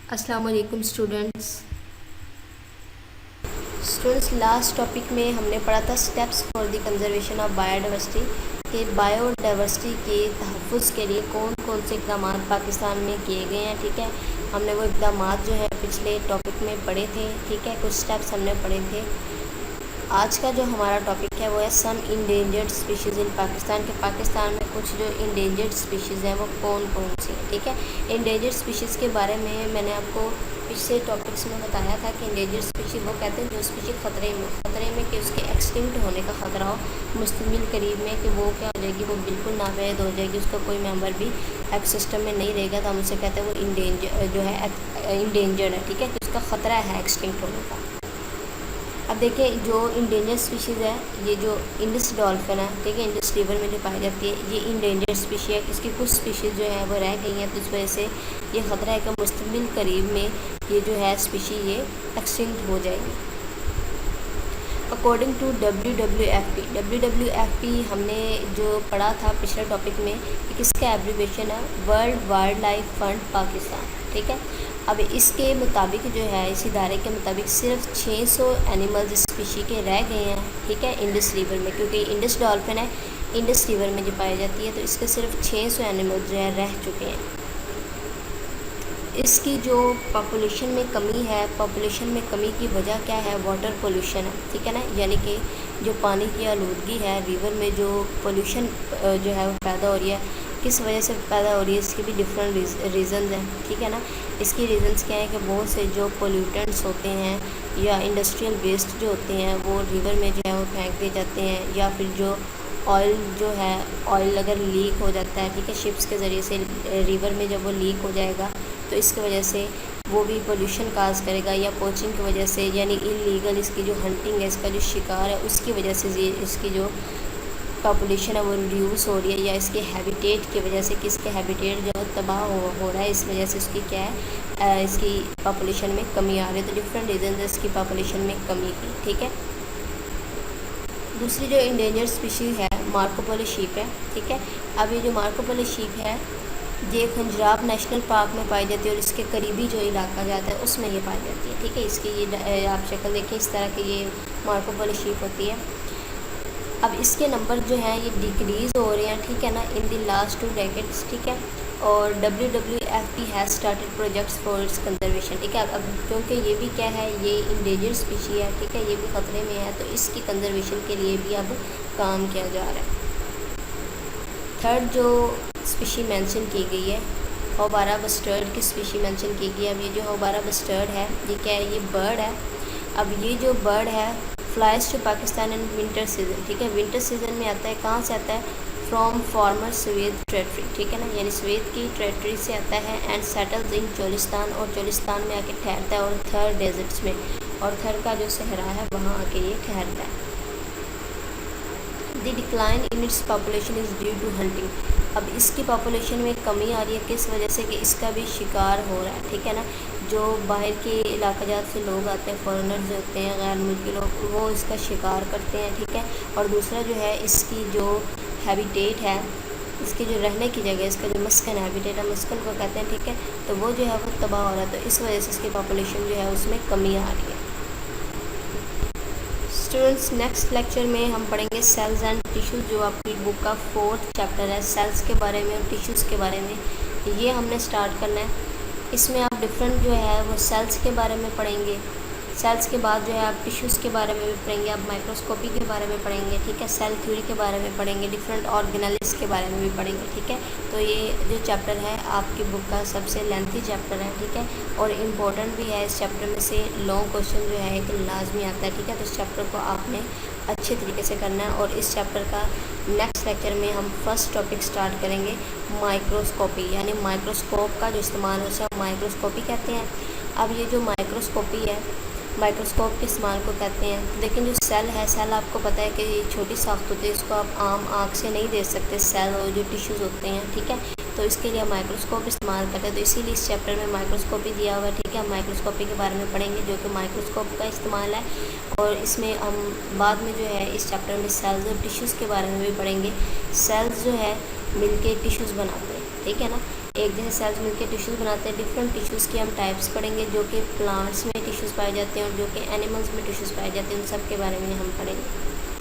अस्सलाम वालेकुम students last topic में हमने पढ़ा था steps for the conservation of biodiversity के बायोडाइवर्सिटी के तहफ़्फ़ुज़ के लिए कौन कौन से इक़दाम पाकिस्तान में किए गए हैं। ठीक है, हमने वो इक़दाम जो है पिछले टॉपिक में पढ़े थे। ठीक है, कुछ स्टेप्स हमने पढ़े थे। आज का जो हमारा टॉपिक है वो है सम इंडेंजर्ड स्पीशीज़ इन पाकिस्तान के पाकिस्तान में कुछ जो इंडेंजर्ड स्पीशीज़ हैं वो कौन कौन सी हैं। ठीक है, इंडेंजर्ड स्पीशीज़ के बारे में मैंने आपको पिछले टॉपिक्स में बताया था कि इंडेंजर्ड स्पीशीज़ वो कहते हैं जो स्पीशी ख़तरे में कि उसके एक्सटिंक्ट होने का ख़तरा हो मुस्तक़बिल करीब में, कि वो क्या हो जाएगी, वो बिल्कुल नापैद हो जाएगी, उसका कोई मेंबर भी सिस्टम में नहीं रहेगा, तो हम उसे कहते हैं वो इंडेंजर्ड है। ठीक है, कि उसका ख़तरा है एक्सटिंक्ट होने का। अब देखिए जो इंडेंजर स्पीशीज़ है, ये जो इंडस डॉल्फिन है, ठीक है, इंडस रिवर में जो पाई जाती है, ये इंडेंजर स्पीशी है। इसकी कुछ स्पीशीज़ जो है वो रह गई हैं, तो इस वजह से ये ख़तरा है कि मुस्तक़बिल करीब में ये जो है स्पीशी ये एक्सटिंक्ट हो जाएगी। अकॉर्डिंग टू WWFP हमने जो पढ़ा था पिछले टॉपिक में कि किसका एब्रीवेशन है, world wild life fund Pakistan. ठीक है, अब इसके मुताबिक जो है, इस इदारे के मुताबिक सिर्फ 600 एनिमल्स स्पीशी के रह गए हैं। ठीक है, इंडस रिवर में, क्योंकि इंडस डॉल्फिन है, इंडस रिवर में जो पाई जाती है, तो इसके सिर्फ 600 एनिमल्स जो है रह चुके हैं। इसकी जो पॉपुलेशन में कमी है, पॉपुलेशन में कमी की वजह क्या है, वाटर पोल्यूशन है। ठीक है ना, यानी कि जो पानी की आलूदगी है, रिवर में जो पोल्यूशन जो है वो पैदा हो रही है, किस वजह से पैदा हो रही है, इसके भी डिफरेंट रीज़न्स हैं। ठीक है ना, इसकी रीज़न्स क्या है कि बहुत से जो पोल्यूटेंट्स होते हैं या इंडस्ट्रियल वेस्ट जो होते हैं वो रिवर में जो है वो फेंक दिए जाते हैं, या फिर जो ऑयल जो है, ऑयल अगर लीक हो जाता है, ठीक है, शिप्स के ज़रिए से रिवर में जब वो लीक हो जाएगा तो इसकी वजह से वो भी पोल्यूशन काज करेगा, या पोचिंग की वजह से, यानी इलीगल इसकी जो हंटिंग है, इसका जो शिकार है, उसकी वजह से इसकी जो पॉपुलेशन है वो रिड्यूस हो रही है, या इसके हैबिटेट की वजह से, कि इसके हैबिटेट जो तबाह हो रहा है, इस वजह से उसकी क्या है, इसकी पॉपुलेशन में कमी आ रही है। तो डिफरेंट रीज़न है इसकी पॉपुलेशन में कमी की। ठीक है, दूसरी जो इंडेंजर स्पीशीज़ है मार्कोपोलो शीप है। ठीक है, अब ये जो मार्कोपोलो शीप है ये खंजराब नेशनल पार्क में पाई जाती है, और इसके करीबी जो इलाका जाता है उसमें ये पाई जाती है। ठीक है, इसकी ये आप शक्ल देखिए, इस तरह की ये मार्कोपोलो शीप होती है। अब इसके नंबर जो हैं ये डिक्रीज़ हो रहे हैं। ठीक है ना, इन द लास्ट 2 डेकेड्स। ठीक है, और WWFP has started projects for its conservation. ठीक है, अब क्योंकि ये भी क्या है, ये इंडेंजर्ड स्पीशी है, ठीक है, ये भी ख़तरे में है, तो इसकी कंजर्वेशन के लिए भी अब काम किया जा रहा है। थर्ड जो स्पीशी मेंशन की गई है, होबारा बस्टर्ड की स्पीशी मेंशन की गई है। अब ये जो होबारा बस्टर्ड है ये क्या है, ये बर्ड है। अब ये जो बर्ड है flies to Pakistan in winter season. ठीक है, विंटर सीज़न में आता है, कहाँ से आता है, फ्रॉम फॉर्मर स्वेद टेरेटरी। ठीक है ना, यानी स्वेद की टेरेटरी से आता है, एंड सेटल्स इन चोलिस्तान, और चोलिस्तान में आके ठहरता है, और थर डेजर्ट्स में, और थर का जो सहरा है वहाँ आके ये ठहरता है। The decline in its population is due to hunting. अब इसकी पॉपुलेशन में कमी आ रही है, किस वजह से, कि इसका भी शिकार हो रहा है। ठीक है ना, जो बाहर के इलाकाजात से लोग आते हैं, फॉरेनर्स होते हैं, गैर मुल्की लोग, वो इसका शिकार करते हैं। ठीक है, और दूसरा जो है इसकी जो हैबिटेट है, इसकी जो रहने की जगह, इसका जो मस्कन हैबिटेट है, मस्कन को कहते हैं। ठीक है, तो वो जो है वो तबाह हो रहा है, तो इस वजह से इसकी पॉपुलेशन जो है उसमें कमी आ रही है। स्टूडेंट्स नेक्स्ट लेक्चर में हम पढ़ेंगे सेल्स एंड टिश्यूज़, जो आपकी बुक का 4th चैप्टर है, सेल्स के बारे में और टिश्यूज़ के बारे में। ये हमने स्टार्ट करना है। इसमें आप डिफरेंट जो है वो सेल्स के बारे में पढ़ेंगे। सेल्स के बाद जो है आप टिश्यूज़ के बारे में भी पढ़ेंगे, आप माइक्रोस्कोपी के बारे में पढ़ेंगे। ठीक है, सेल थ्योरी के बारे में पढ़ेंगे, डिफरेंट ऑर्गेनेल्स के बारे में भी पढ़ेंगे। ठीक है, तो ये जो चैप्टर है आपकी बुक का सबसे लेंथी चैप्टर है। ठीक है, और इम्पोर्टेंट भी है। इस चैप्टर में से लॉन्ग क्वेश्चन जो है एक लाजमी आता है। ठीक है, तो इस चैप्टर को आपने अच्छे तरीके से करना है। और इस चैप्टर का नेक्स्ट लेक्चर में हम फर्स्ट टॉपिक स्टार्ट करेंगे, माइक्रोस्कोपी, यानी माइक्रोस्कोप का जो इस्तेमाल है उसे माइक्रोस्कोपी कहते हैं। अब ये जो माइक्रोस्कोपी है, माइक्रोस्कोप के इस्तेमाल को कहते हैं। लेकिन जो सेल है, सेल आपको पता है कि ये छोटी साख्त होती है, इसको आप आम आँख से नहीं देख सकते, सेल और जो टिश्यूज़ होते हैं। ठीक है, तो इसके लिए माइक्रोस्कोप इस्तेमाल करते हैं, तो इसीलिए इस चैप्टर में माइक्रोस्कोपी दिया हुआ है। ठीक है, हम माइक्रोस्कोपी के बारे में पढ़ेंगे, जो कि माइक्रोस्कोप का इस्तेमाल है, और इसमें हम बाद में जो है इस चैप्टर में सेल्स और टिश्यूज़ के बारे में भी पढ़ेंगे। सेल्स जो है मिलके टिश्यूज़ बनाते हैं। ठीक है ना, एक जैसे सेल्स मिलकर टिश्यूज़ बनाते हैं। डिफरेंट टिश्यूज़ की हम टाइप्स पढ़ेंगे, जो कि प्लांट्स में टिश्यूज़ पाए जाते हैं और जो कि एनिमल्स में टिश्यूज़ पाए जाते हैं, उन सब के बारे में हम पढ़ेंगे।